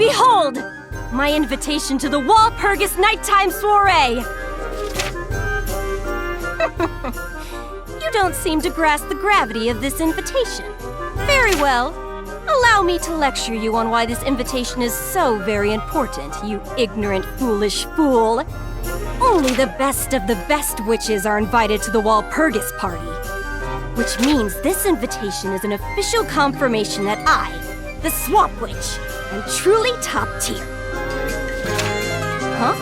Behold! My invitation to the Walpurgis nighttime soiree! You don't seem to grasp the gravity of this invitation. Very well. Allow me to lecture you on why this invitation is so very important, you ignorant, foolish fool. Only the best of the best witches are invited to the Walpurgis party. Which means this invitation is an official confirmation that I, the Swamp Witch, am truly top tier. Huh?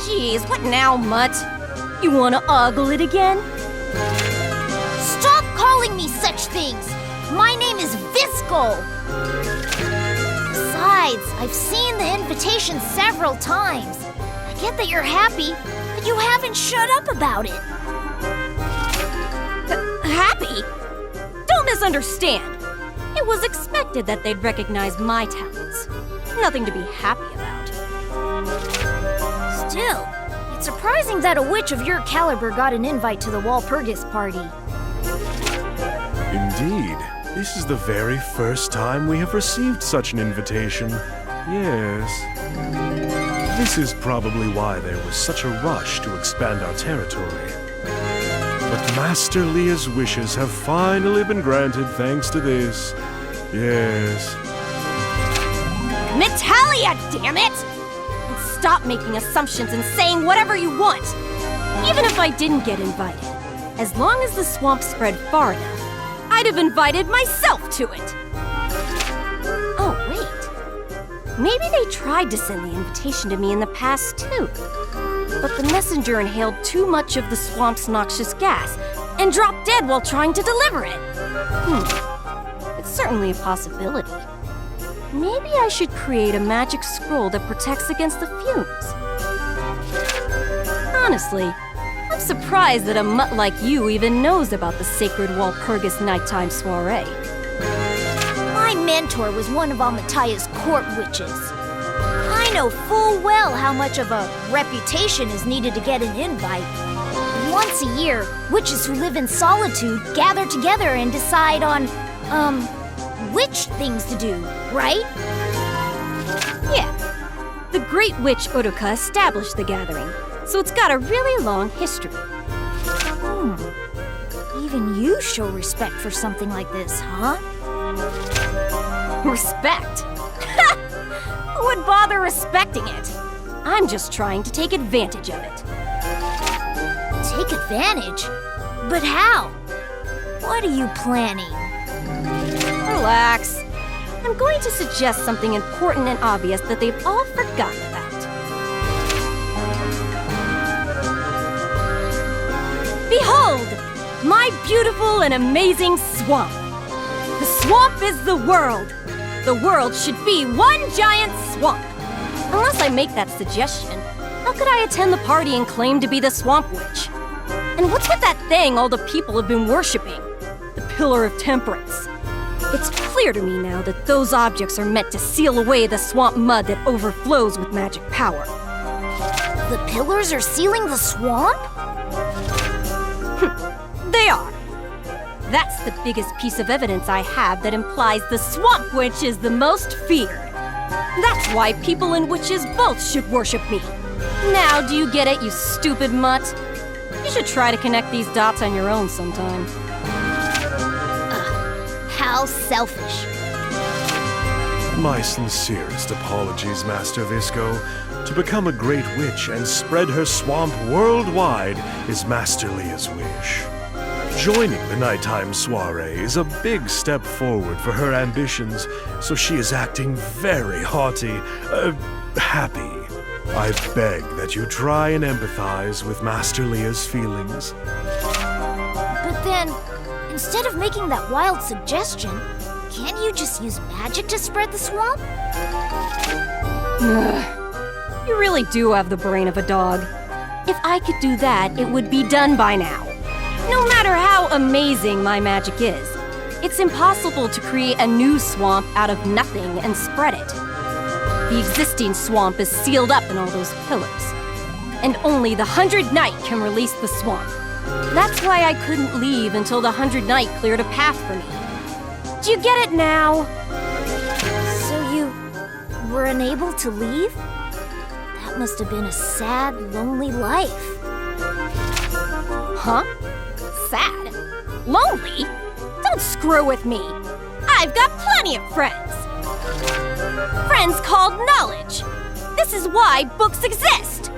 Jeez, what now, Mutt? You wanna ogle it again? Stop calling me such things! My name is Visco! Besides, I've seen the invitation several times. I get that you're happy, but you haven't shut up about it. Happy? Don't misunderstand. It was expected that they'd recognize my talents. Nothing to be happy about. Still, it's surprising that a witch of your caliber got an invite to the Walpurgis party. Indeed. This is the very first time we have received such an invitation. Yes. This is probably why there was such a rush to expand our territory. But Master Leah's wishes have finally been granted thanks to this. Yes. Metallia, damn it! And stop making assumptions and saying whatever you want. Even if I didn't get invited, as long as the swamp spread far enough, I'd have invited myself to it. Oh, wait. Maybe they tried to send the invitation to me in the past, too. But the messenger inhaled too much of the swamp's noxious gas and dropped dead while trying to deliver it. It's certainly a possibility. Maybe I should create a magic scroll that protects against the fumes. Honestly, I'm surprised that a mutt like you even knows about the sacred Walpurgis nighttime soiree. My mentor was one of Metalla's court witches. I know full well how much of a reputation is needed to get an invite. Once a year, witches who live in solitude gather together and decide on, which things to do, right? Yeah. The great witch Uruka established the gathering, so it's got a really long history. Even you show respect for something like this, huh? Respect? Who would bother respecting it? I'm just trying to take advantage of it. Take advantage? But how? What are you planning? Relax. I'm going to suggest something important and obvious that they've all forgotten about. Behold! My beautiful and amazing swamp! The swamp is the world! The world should be one giant swamp! Unless I make that suggestion, how could I attend the party and claim to be the Swamp Witch? And what's with that thing all the people have been worshipping? The Pillar of Temperance. It's clear to me now that those objects are meant to seal away the swamp mud that overflows with magic power. The pillars are sealing the swamp? They are. That's the biggest piece of evidence I have that implies the Swamp Witch is the most feared. That's why people and witches both should worship me. Now, do you get it, you stupid mutt? You should try to connect these dots on your own sometime. How selfish. My sincerest apologies, Master Visco. To become a great witch and spread her swamp worldwide is Master Leah's wish. Joining the nighttime soiree is a big step forward for her ambitions, so she is acting very happy. I beg that you try and empathize with Master Leah's feelings. But then, instead of making that wild suggestion, can't you just use magic to spread the swamp? You really do have the brain of a dog. If I could do that, it would be done by now. No matter how amazing my magic is, it's impossible to create a new swamp out of nothing and spread it. The existing swamp is sealed up in all those pillars, and only the 100 Knight can release the swamp. That's why I couldn't leave until the 100 Knight cleared a path for me. Do you get it now? So you were unable to leave? That must have been a sad, lonely life. Huh? Sad? Lonely? Don't screw with me. I've got plenty of friends. Friends called knowledge. This is why books exist.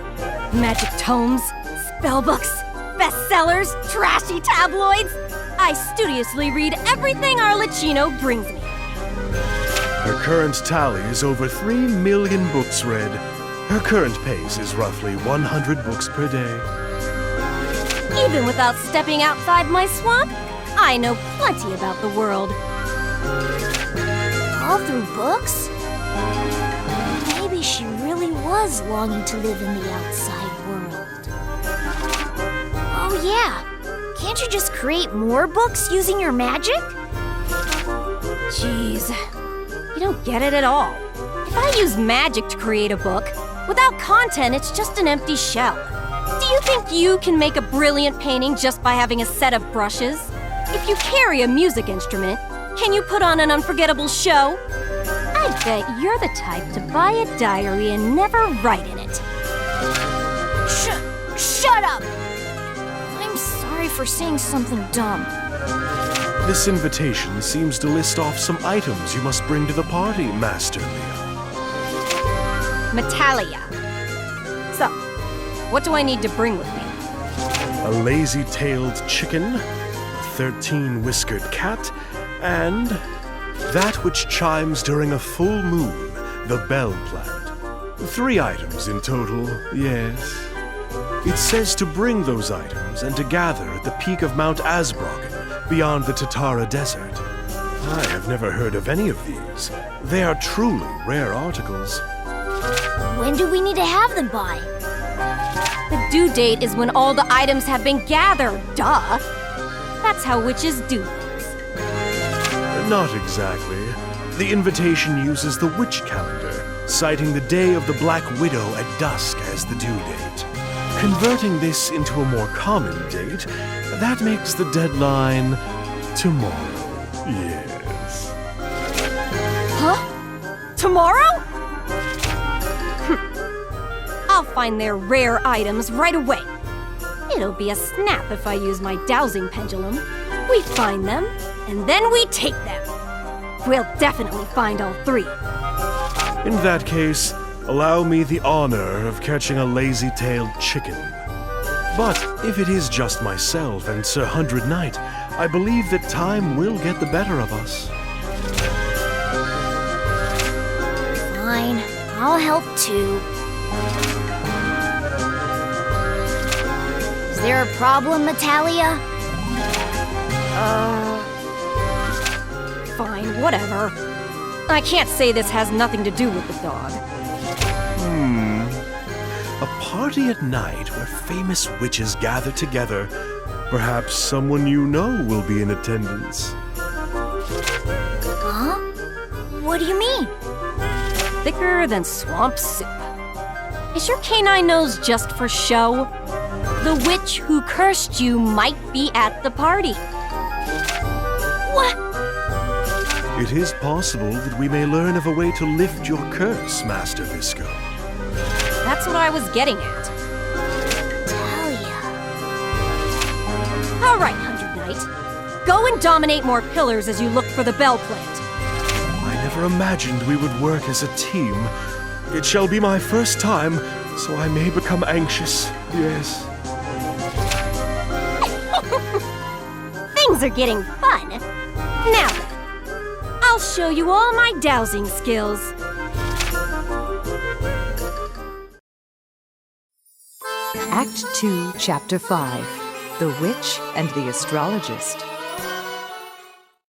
Magic tomes, spellbooks, bestsellers, trashy tabloids. I studiously read everything Arlecchino brings me. Her current tally is over 3 million books read. Her current pace is roughly 100 books per day. Even without stepping outside my swamp, I know plenty about the world. All through books? Maybe she really was longing to live in the outside world. Oh yeah, can't you just create more books using your magic? Jeez, you don't get it at all. If I use magic to create a book, without content, it's just an empty shell. Do you think you can make a brilliant painting just by having a set of brushes? If you carry a music instrument, can you put on an unforgettable show? I bet you're the type to buy a diary and never write in it. Shut up! I'm sorry for saying something dumb. This invitation seems to list off some items you must bring to the party, Master Leah. Metallia. So, what do I need to bring with me? A lazy-tailed chicken, a 13-whiskered cat, and that which chimes during a full moon, the bell plant. 3 items in total, yes. It says to bring those items and to gather at the peak of Mount Asbrocken, beyond the Tatara Desert. I have never heard of any of these. They are truly rare articles. When do we need to have them by? The due date is when all the items have been gathered, duh! That's how witches do things. Not exactly. The invitation uses the witch calendar, citing the day of the Black Widow at dusk as the due date. Converting this into a more common date, that makes the deadline tomorrow. Yes. Huh? Tomorrow? I'll find their rare items right away. It'll be a snap if I use my dowsing pendulum. We find them, and then we take them. We'll definitely find all 3. In that case, allow me the honor of catching a lazy-tailed chicken. But if it is just myself and Sir Hundred Knight, I believe that time will get the better of us. Fine, I'll help too. Is there a problem, Metallia? Fine, whatever. I can't say this has nothing to do with the dog. A party at night where famous witches gather together. Perhaps someone you know will be in attendance. Huh? What do you mean? Thicker than swamp soup. Is your canine nose just for show? The witch who cursed you might be at the party. What? It is possible that we may learn of a way to lift your curse, Master Visco. That's what I was getting at. Metallia. All right, Hundred Knight. Go and dominate more pillars as you look for the bell plant. I never imagined we would work as a team. It shall be my first time, so I may become anxious, yes. Things are getting fun. Now then, I'll show you all my dowsing skills. Act 2, Chapter 5, The Witch and the Astrologist.